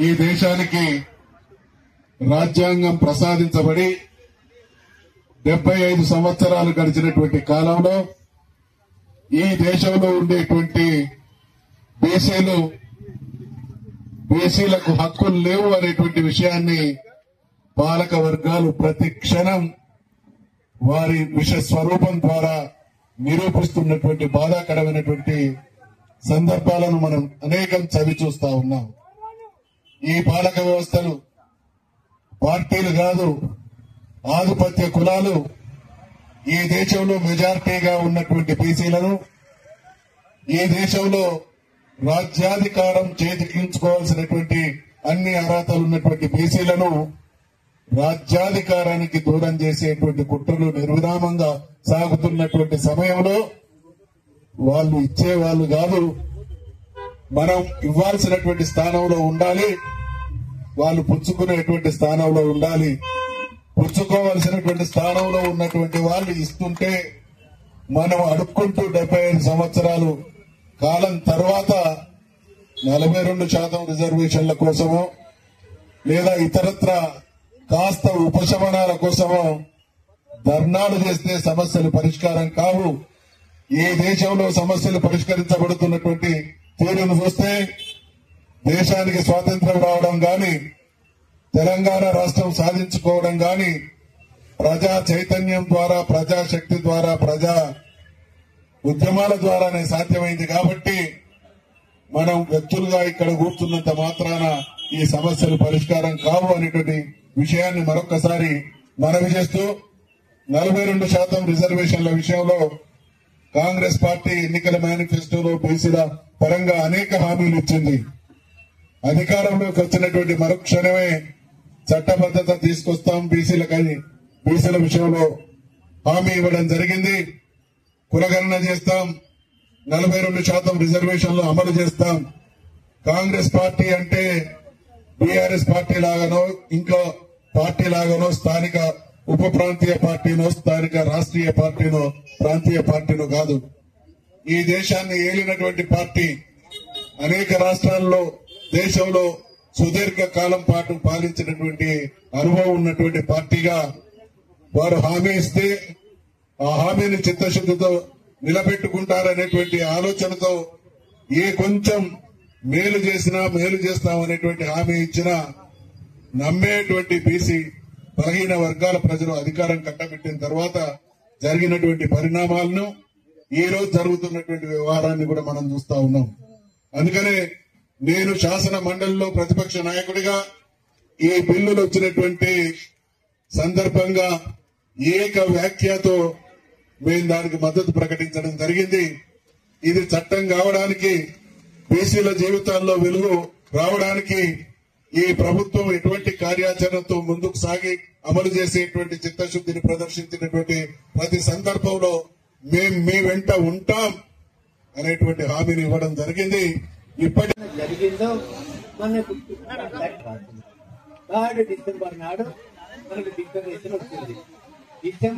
ఈ దేశానికి రాజ్యాంగం ప్రసాదించబడి 75 సంవత్సరాలు గడిచినటువంటి కాలంలో ఈ దేశంలో ఉండేటువంటి బీసీలకు హక్కులు లేవు అనేటువంటి విషయాన్ని పాలక వర్గాలు ప్రతి క్షణం వారి విష స్వరూపం ద్వారా నిరూపిస్తున్నటువంటి బాధాకరమైనటువంటి సందర్భాలను మనం అనేకం చవి చూస్తా ఉన్నాం. ఈ పాలక వ్యవస్థలు పార్టీలు కాదు, ఆధిపత్య కులాలు ఈ దేశంలో మెజారిటీగా ఉన్నటువంటి బీసీలను, ఈ దేశంలో రాజ్యాధికారం చేజిక్కించుకోవాల్సినటువంటి అన్ని అర్హతలు ఉన్నటువంటి బీసీలను రాజ్యాధికారానికి దూరం చేసేటువంటి కుట్రలు నిర్విరామంగా సాగుతున్నటువంటి సమయంలో వాళ్ళు ఇచ్చేవాళ్ళు కాదు, మనం ఇవ్వాల్సినటువంటి స్థానంలో ఉండాలి, వాళ్ళు పుచ్చుకునేటువంటి స్థానంలో ఉండాలి. పుచ్చుకోవాల్సినటువంటి స్థానంలో ఉన్నటువంటి వాళ్ళు ఇస్తుంటే మనం అడుక్కుంటూ 75 సంవత్సరాలు కాలం తర్వాత 42% రిజర్వేషన్ల కోసమో లేదా ఇతరత్ర కాస్త ఉపశమనాల కోసమో ధర్నాలు చేస్తే సమస్యలు పరిష్కారం కావు. ఈ దేశంలో సమస్యలు పరిష్కరించబడుతున్నటువంటి తీరును చూస్తే దేశానికి స్వాతంత్ర్యం రావడం గాని, తెలంగాణ రాష్ట్రం సాధించుకోవడం గాని ప్రజా చైతన్యం ద్వారా, ప్రజాశక్తి ద్వారా, ప్రజా ఉద్యమాల ద్వారానే సాధ్యమైంది. కాబట్టి మనం వ్యక్తులుగా ఇక్కడ కూర్చున్నంత మాత్రాన ఈ సమస్యలు పరిష్కారం కావు అనేటువంటి విషయాన్ని మరొకసారి మనవి చేస్తూ 42% రిజర్వేషన్ల విషయంలో కాంగ్రెస్ పార్టీ ఎన్నికల మేనిఫెస్టోలో బీసీల పరంగా అనేక హామీలు ఇచ్చింది. అధికారంలోకి వచ్చినటువంటి మరుక్షణమే చట్టబద్దత తీసుకొస్తాం బీసీలకని బీసీల విషయంలో హామీ ఇవ్వడం జరిగింది. కులగణన చేస్తాం, 42% రిజర్వేషన్లు అమలు చేస్తాం. కాంగ్రెస్ పార్టీ అంటే బీఆర్ఎస్ పార్టీ లాగానో ఇంకో పార్టీ లాగానో స్థానిక ఉప ప్రాంతీయ పార్టీనో స్థానిక రాష్ట్రీయ పార్టీనో ప్రాంతీయ పార్టీనో కాదు. ఈ దేశాన్ని ఏలినటువంటి పార్టీ, అనేక రాష్ట్రాల్లో దేశంలో సుదీర్ఘ కాలం పాటు పాలించినటువంటి అనుభవం ఉన్నటువంటి పార్టీగా వారు హామీ ఇస్తే ఆ హామీని చిత్తశుద్ధితో నిలబెట్టుకుంటారనేటువంటి ఆలోచనతో ఏ కొంచెం మేలు చేసినా మేలు చేస్తామనేటువంటి హామీ ఇచ్చినా నమ్మేటువంటి బీసీ బలహీన వర్గాల ప్రజలు అధికారం కట్టబెట్టిన తర్వాత జరిగినటువంటి పరిణామాలను ఈ రోజు జరుగుతున్నటువంటి వ్యవహారాన్ని కూడా మనం చూస్తా ఉన్నాం. అందుకనే నేను శాసన మండలిలో ప్రతిపక్ష నాయకుడిగా ఈ బిల్లులు వచ్చినటువంటి సందర్భంగా ఏక వ్యాఖ్యతో మేము దానికి మద్దతు ప్రకటించడం జరిగింది. ఇది చట్టం కావడానికి, బీసీల జీవితాల్లో వెలుగు రావడానికి ఈ ప్రభుత్వం ఎటువంటి కార్యాచరణతో ముందుకు సాగి అమలు చేసేటువంటి చిత్తశుద్ధిని ప్రదర్శించినటువంటి ప్రతి సందర్భంలో మేము మీ వెంట ఉంటాం అనేటువంటి హామీని ఇవ్వడం జరిగింది. ఇప్పటి జరిగిందో మనకు డిసెంబర్ నాడు మనకు డిక్లరేషన్ వచ్చింది. డిసెంబర్